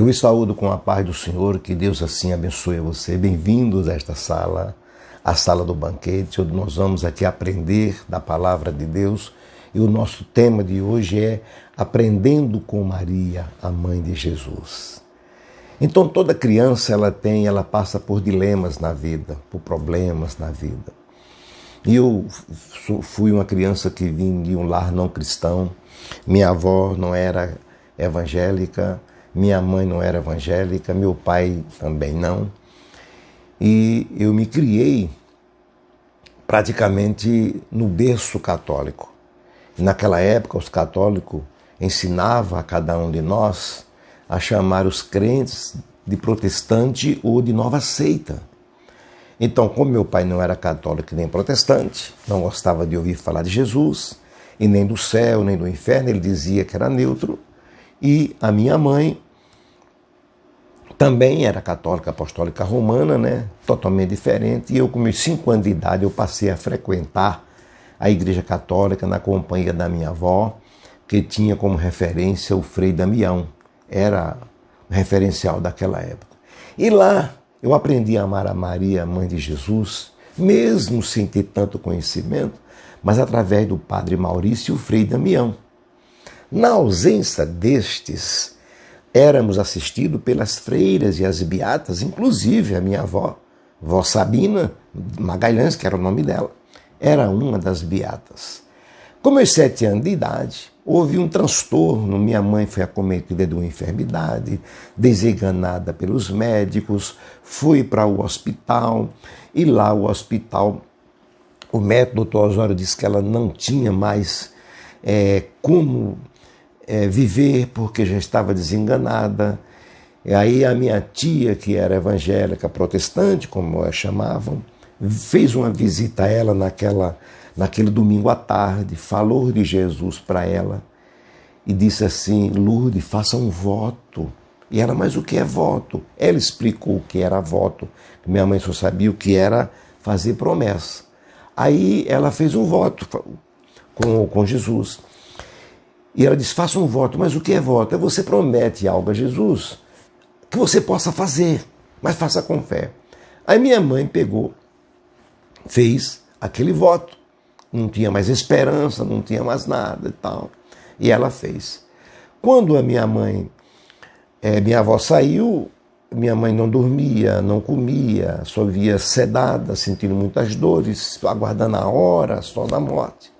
Eu os saúdo com a paz do Senhor, que Deus assim abençoe a você. Bem-vindos a esta sala, a sala do banquete, onde nós vamos aqui aprender da palavra de Deus. E o nosso tema de hoje é Aprendendo com Maria, a mãe de Jesus. Então toda criança ela passa por dilemas na vida, por problemas na vida. E eu fui uma criança que vim de um lar não cristão. Minha avó não era evangélica, minha mãe não era evangélica, meu pai também não. E eu me criei praticamente no berço católico. E naquela época os católicos ensinavam a cada um de nós a chamar os crentes de protestante ou de nova seita. Então, como meu pai não era católico nem protestante, não gostava de ouvir falar de Jesus, e nem do céu, nem do inferno, ele dizia que era neutro. E a minha mãe também era católica apostólica romana, né? Totalmente diferente. E eu, com meus 5 anos de idade, eu passei a frequentar a igreja católica na companhia da minha avó, que tinha como referência o Frei Damião. Era o referencial daquela época. E lá eu aprendi a amar a Maria, a mãe de Jesus, mesmo sem ter tanto conhecimento, mas através do Padre Maurício e o Frei Damião. Na ausência destes, éramos assistidos pelas freiras e as beatas, inclusive a minha avó, vó Sabina Magalhães, que era o nome dela, era uma das beatas. Com meus 7 anos de idade, houve um transtorno, minha mãe foi acometida de uma enfermidade, desenganada pelos médicos, fui para o hospital, e lá o hospital, o médico, doutor Osório, disse que ela não tinha mais como viver, porque já estava desenganada. E aí a minha tia, que era evangélica protestante, como a chamavam, fez uma visita a ela naquele domingo à tarde, falou de Jesus para ela e disse assim: Lourdes, faça um voto. E ela: mas o que é voto? Ela explicou o que era voto. Minha mãe só sabia o que era fazer promessa. Aí ela fez um voto com Jesus. E ela disse: faça um voto. Mas o que é voto? É você promete algo a Jesus que você possa fazer, mas faça com fé. Aí minha mãe pegou, fez aquele voto. Não tinha mais esperança, não tinha mais nada e tal. E ela fez. Quando a minha avó saiu, minha mãe não dormia, não comia, só via sedada, sentindo muitas dores, aguardando a hora só da morte.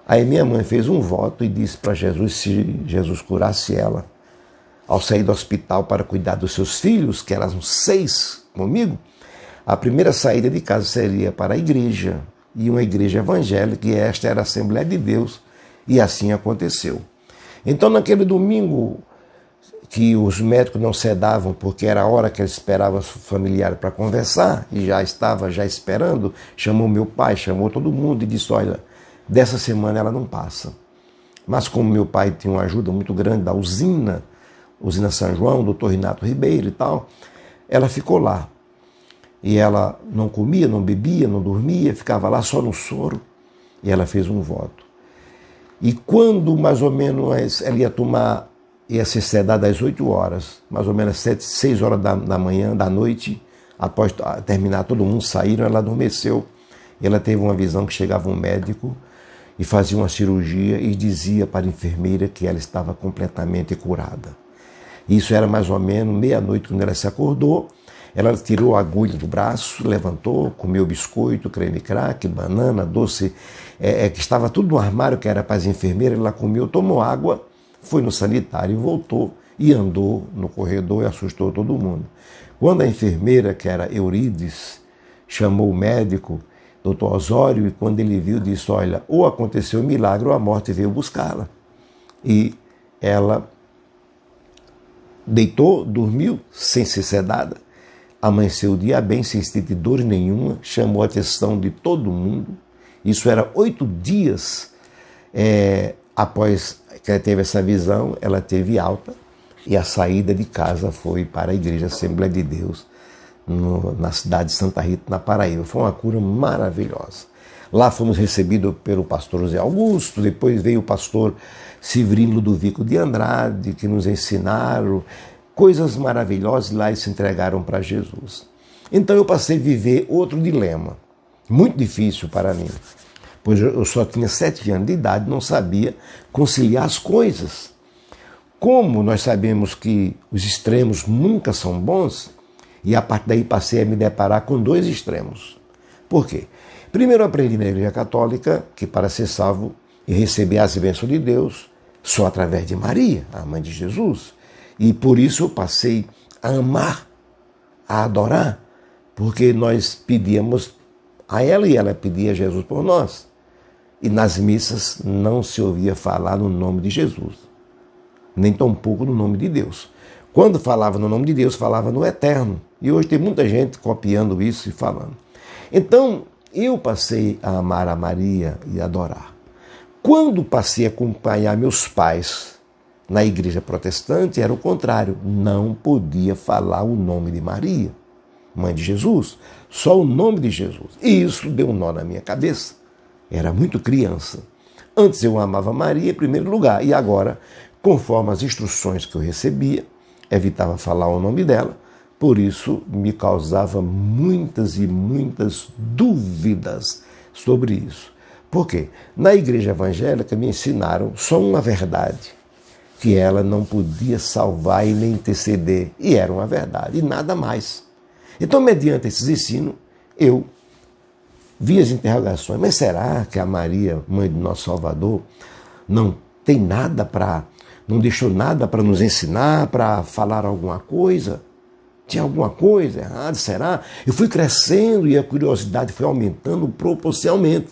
Aí minha mãe fez um voto e disse para Jesus, se Jesus curasse ela, ao sair do hospital para cuidar dos seus filhos, que eram 6 comigo, a primeira saída de casa seria para a igreja, e uma igreja evangélica, e esta era a Assembleia de Deus, e assim aconteceu. Então, naquele domingo, que os médicos não sedavam, porque era a hora que eles esperavam os familiares para conversar, e já estava esperando, chamou meu pai, chamou todo mundo e disse: olha, dessa semana ela não passa. Mas como meu pai tinha uma ajuda muito grande da usina São João, doutor Renato Ribeiro e tal, ela ficou lá. E ela não comia, não bebia, não dormia, ficava lá só no soro. E ela fez um voto. E quando mais ou menos ela ia ser sedada às 8 horas, mais ou menos 6 horas da manhã, da noite, após terminar, todo mundo saíram, ela adormeceu. E ela teve uma visão que chegava um médico e fazia uma cirurgia e dizia para a enfermeira que ela estava completamente curada. Isso era mais ou menos meia-noite quando ela se acordou. Ela tirou a agulha do braço, levantou, comeu biscoito, creme crack, banana, doce, que estava tudo no armário, que era para as enfermeiras. Ela comeu, tomou água, foi no sanitário e voltou e andou no corredor e assustou todo mundo. Quando a enfermeira, que era Eurides, chamou o médico, doutor Osório, e quando ele viu, disse: olha, ou aconteceu um milagre ou a morte veio buscá-la. E ela deitou, dormiu, sem ser sedada, amanheceu o dia bem, sem sentir dor nenhuma, chamou a atenção de todo mundo. Isso era 8 dias após que ela teve essa visão, ela teve alta, e a saída de casa foi para a Igreja Assembleia de Deus, na cidade de Santa Rita, na Paraíba. Foi uma cura maravilhosa. Lá fomos recebidos pelo pastor José Augusto, depois veio o pastor Severino Ludovico de Andrade, que nos ensinaram coisas maravilhosas, e lá eles se entregaram para Jesus. Então eu passei a viver outro dilema, muito difícil para mim, pois eu só tinha 7 anos de idade, não sabia conciliar as coisas. Como nós sabemos que os extremos nunca são bons, e a partir daí passei a me deparar com 2 extremos. Por quê? Primeiro eu aprendi na Igreja Católica que para ser salvo e receber as bênçãos de Deus, só através de Maria, a mãe de Jesus. E por isso eu passei a amar, a adorar, porque nós pedíamos a ela e ela pedia a Jesus por nós. E nas missas não se ouvia falar no nome de Jesus, nem tampouco no nome de Deus. Quando falava no nome de Deus, falava no Eterno. E hoje tem muita gente copiando isso e falando. Então, eu passei a amar a Maria e adorar. Quando passei a acompanhar meus pais na igreja protestante, era o contrário. Não podia falar o nome de Maria, mãe de Jesus, só o nome de Jesus. E isso deu um nó na minha cabeça. Era muito criança. Antes eu amava Maria em primeiro lugar, e agora, conforme as instruções que eu recebia, evitava falar o nome dela, por isso me causava muitas e muitas dúvidas sobre isso. Por quê? Na igreja evangélica me ensinaram só uma verdade, que ela não podia salvar e nem interceder, e era uma verdade, e nada mais. Então, mediante esses ensinos, eu vi as interrogações, mas será que a Maria, mãe do nosso Salvador, não tem nada não deixou nada para nos ensinar, para falar alguma coisa? Tinha alguma coisa errada, será? Eu fui crescendo e a curiosidade foi aumentando proporcionalmente.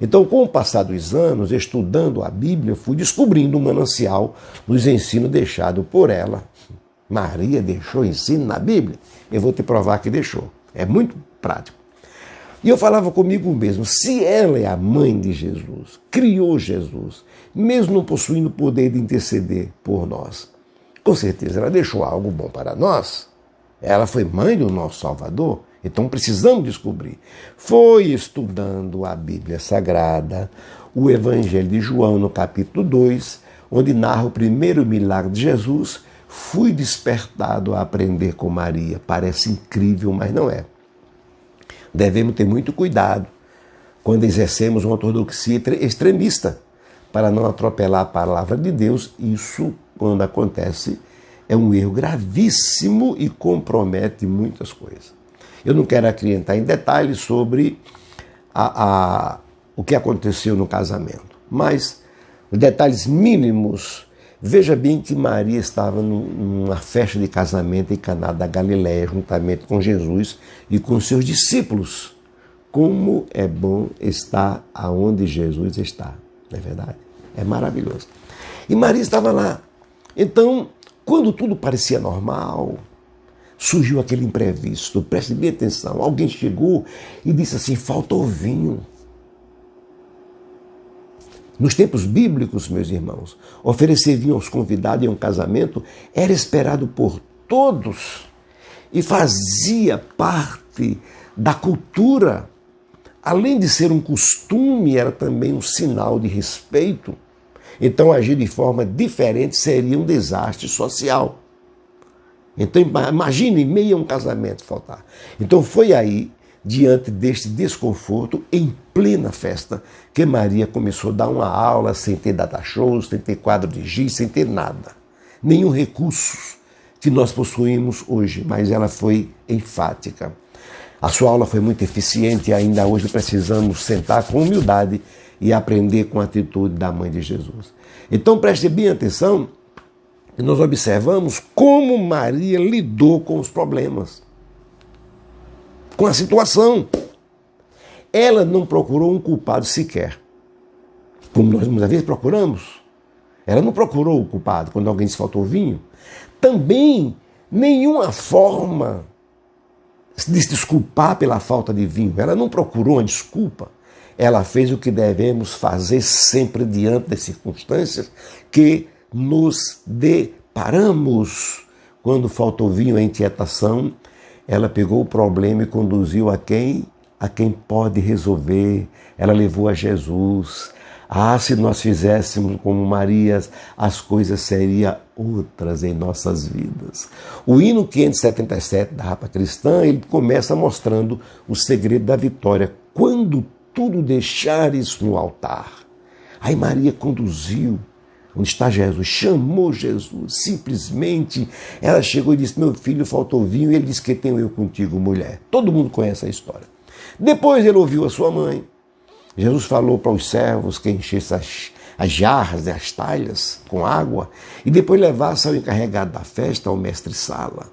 Então, com o passar dos anos, estudando a Bíblia, fui descobrindo um manancial dos ensinos deixados por ela. Maria deixou ensino na Bíblia? Eu vou te provar que deixou. É muito prático. E eu falava comigo mesmo, se ela é a mãe de Jesus, criou Jesus, mesmo não possuindo o poder de interceder por nós, com certeza ela deixou algo bom para nós. Ela foi mãe do nosso Salvador, então precisamos descobrir. Foi estudando a Bíblia Sagrada, o Evangelho de João, no capítulo 2, onde narra o primeiro milagre de Jesus, fui despertado a aprender com Maria. Parece incrível, mas não é. Devemos ter muito cuidado quando exercemos uma ortodoxia extremista, para não atropelar a palavra de Deus. Isso, quando acontece, é um erro gravíssimo e compromete muitas coisas. Eu não quero aqui entrar em detalhes sobre o que aconteceu no casamento, mas os detalhes mínimos. Veja bem que Maria estava numa festa de casamento em Caná da Galileia, juntamente com Jesus e com seus discípulos. Como é bom estar aonde Jesus está, não é verdade? É maravilhoso. E Maria estava lá. Então, quando tudo parecia normal, surgiu aquele imprevisto. Preste bem atenção. Alguém chegou e disse assim, faltou vinho. Nos tempos bíblicos, meus irmãos, oferecer vinho aos convidados em um casamento era esperado por todos e fazia parte da cultura. Além de ser um costume, era também um sinal de respeito. Então, agir de forma diferente seria um desastre social. Então, imagine, em meio a um casamento faltar. Então, foi aí, diante deste desconforto, em plena festa, que Maria começou a dar uma aula sem ter data shows, sem ter quadro de giz, sem ter nada. Nenhum recurso que nós possuímos hoje, mas ela foi enfática. A sua aula foi muito eficiente e ainda hoje precisamos sentar com humildade e aprender com a atitude da mãe de Jesus. Então preste bem atenção, que nós observamos como Maria lidou com os problemas, com a situação. Ela não procurou um culpado sequer, como nós muitas vezes procuramos. Ela não procurou o culpado quando alguém disse faltou vinho. Também nenhuma forma de se desculpar pela falta de vinho. Ela não procurou uma desculpa. Ela fez o que devemos fazer sempre diante das circunstâncias que nos deparamos. Quando faltou vinho, a inquietação, ela pegou o problema e conduziu a quem pode resolver. Ela levou a Jesus. Ah, se nós fizéssemos como Maria, as coisas seriam outras em nossas vidas. O hino 577 da Rapa Cristã, ele começa mostrando o segredo da vitória. Quando tudo deixares no altar. Aí Maria conduziu, onde está Jesus, chamou Jesus, simplesmente ela chegou e disse, meu filho, faltou vinho, e ele disse, que tenho eu contigo, mulher. Todo mundo conhece a história. Depois ele ouviu a sua mãe. Jesus falou para os servos que enchessem as jarras e as talhas com água e depois levasse ao encarregado da festa, ao mestre-sala.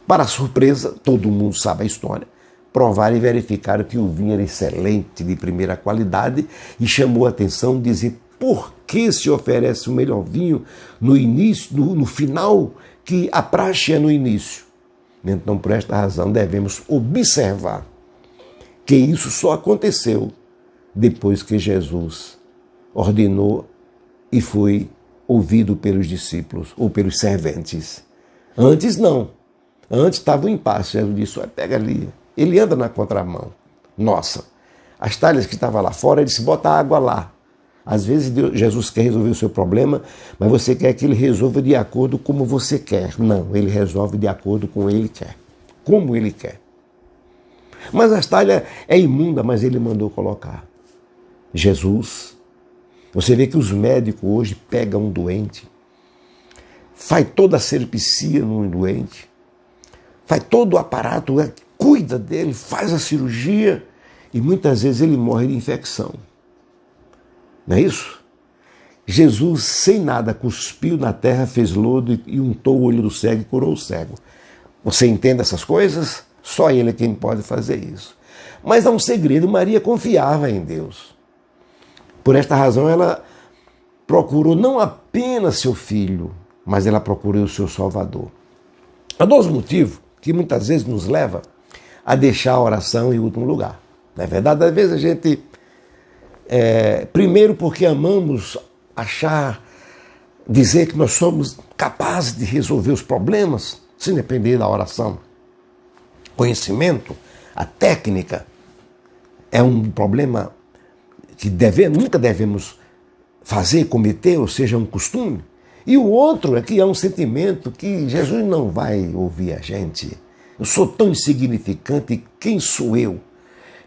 Para surpresa, todo mundo sabe a história, provaram e verificaram que o vinho era excelente, de primeira qualidade, e chamou a atenção de dizer por que se oferece o melhor vinho no início, no final, que a praxe é no início. Então, por esta razão, devemos observar que isso só aconteceu depois que Jesus ordenou e foi ouvido pelos discípulos ou pelos serventes. Antes não. Antes estava um impasse. Jesus disse, pega ali. Ele anda na contramão. Nossa, as talhas que estavam lá fora, ele disse, bota água lá. Às vezes Jesus quer resolver o seu problema, mas você quer que ele resolva de acordo com como você quer. Não, ele resolve de acordo com como ele quer. Como ele quer. Mas a talha é imunda, mas ele mandou colocar. Jesus, você vê que os médicos hoje pegam um doente, faz toda a serpcia no doente, faz todo o aparato, cuida dele, faz a cirurgia e muitas vezes ele morre de infecção. Não é isso? Jesus, sem nada, cuspiu na terra, fez lodo e untou o olho do cego e curou o cego. Você entende essas coisas? Só ele é quem pode fazer isso. Mas há um segredo, Maria confiava em Deus. Por esta razão, ela procurou não apenas seu filho, mas ela procurou o seu Salvador. Há dois motivos que muitas vezes nos levam a deixar a oração em último lugar. Não é verdade? Às vezes a gente, primeiro porque amamos dizer que nós somos capazes de resolver os problemas, sem depender da oração. Conhecimento, a técnica, é um problema que nunca devemos fazer, cometer, ou seja, um costume. E o outro é que é um sentimento que Jesus não vai ouvir a gente. Eu sou tão insignificante, quem sou eu?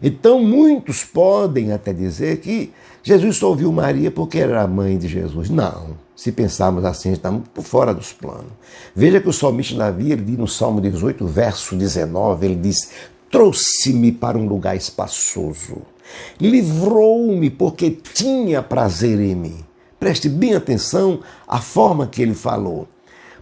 Então muitos podem até dizer que Jesus só ouviu Maria porque era a mãe de Jesus. Não, se pensarmos assim, estamos por fora dos planos. Veja que o salmista Davi, ele diz no Salmo 18, verso 19, ele diz, trouxe-me para um lugar espaçoso, livrou-me porque tinha prazer em mim. Preste bem atenção à forma que ele falou.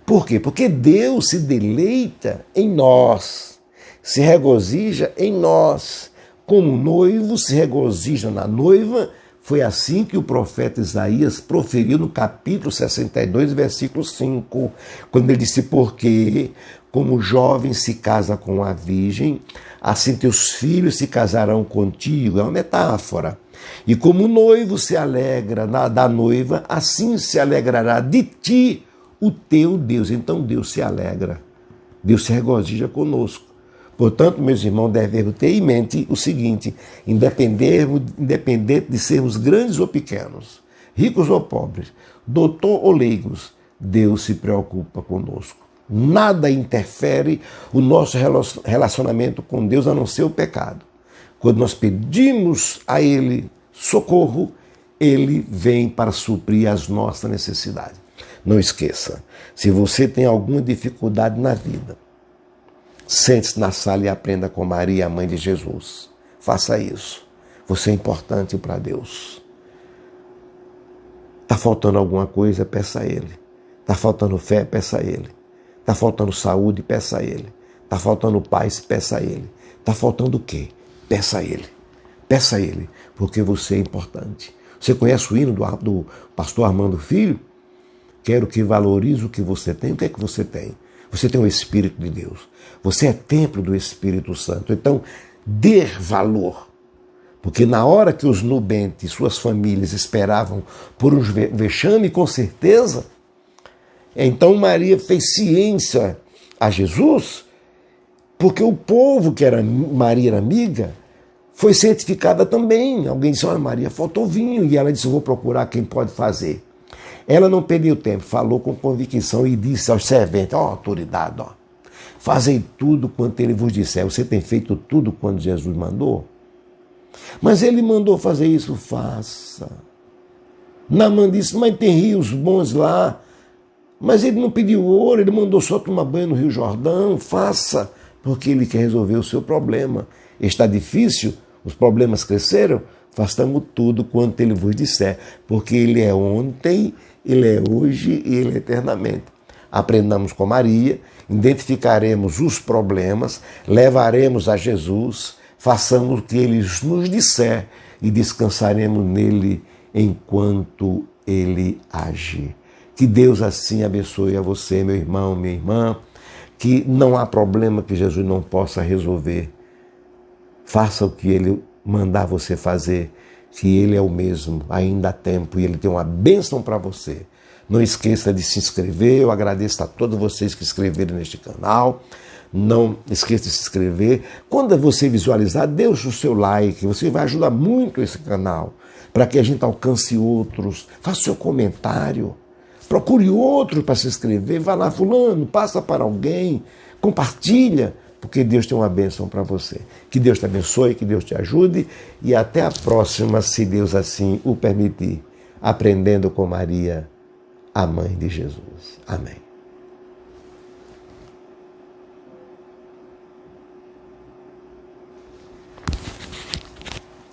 Por quê? Porque Deus se deleita em nós, se regozija em nós. Como noivo se regozija na noiva, foi assim que o profeta Isaías proferiu no capítulo 62, versículo 5, quando ele disse, porque como o jovem se casa com a virgem, assim teus filhos se casarão contigo. É uma metáfora. E como o noivo se alegra da noiva, assim se alegrará de ti o teu Deus. Então Deus se alegra. Deus se regozija conosco. Portanto, meus irmãos, devemos ter em mente o seguinte, independente de sermos grandes ou pequenos, ricos ou pobres, doutor ou leigos, Deus se preocupa conosco. Nada interfere o nosso relacionamento com Deus a não ser o pecado. Quando nós pedimos a Ele socorro, Ele vem para suprir as nossas necessidades. Não esqueça, se você tem alguma dificuldade na vida, sente-se na sala e aprenda com Maria, a mãe de Jesus. Faça isso. Você é importante para Deus. Está faltando alguma coisa, peça a Ele. Está faltando fé, peça a Ele. Está faltando saúde, peça a Ele. Está faltando paz, peça a Ele. Está faltando o quê? Peça a Ele. Peça a Ele, porque você é importante. Você conhece o hino do pastor Armando Filho? Quero que valorize o que você tem. O que é que você tem? Você tem o Espírito de Deus. Você é templo do Espírito Santo. Então, dê valor. Porque na hora que os nubentes e suas famílias esperavam por um vexame, com certeza, então Maria fez ciência a Jesus, porque o povo que era Maria era amiga, foi certificada também. Alguém disse, olha Maria, faltou vinho. E ela disse, eu vou procurar quem pode fazer. Ela não perdeu tempo, falou com convicção e disse aos serventes, ó, autoridade, ó, fazei tudo quanto ele vos disser. Você tem feito tudo quando Jesus mandou? Mas ele mandou fazer isso, faça. Naamã disse, mas tem rios bons lá. Mas ele não pediu ouro, ele mandou só tomar banho no Rio Jordão, faça, porque ele quer resolver o seu problema. Está difícil? Os problemas cresceram? Façamos tudo quanto ele vos disser, porque ele é ontem, ele é hoje e ele é eternamente. Aprendamos com Maria, identificaremos os problemas, levaremos a Jesus, façamos o que ele nos disser e descansaremos nele enquanto ele age. Que Deus assim abençoe a você, meu irmão, minha irmã, que não há problema que Jesus não possa resolver. Faça o que ele mandar você fazer, que ele é o mesmo, ainda há tempo e ele tem uma bênção para você. Não esqueça de se inscrever, eu agradeço a todos vocês que inscreveram neste canal. Não esqueça de se inscrever. Quando você visualizar, deixe o seu like, você vai ajudar muito esse canal, para que a gente alcance outros. Faça o seu comentário, procure outro para se inscrever, vá lá, fulano, passa para alguém, compartilha, porque Deus tem uma bênção para você. Que Deus te abençoe, que Deus te ajude e até a próxima, se Deus assim o permitir, aprendendo com Maria, a mãe de Jesus. Amém.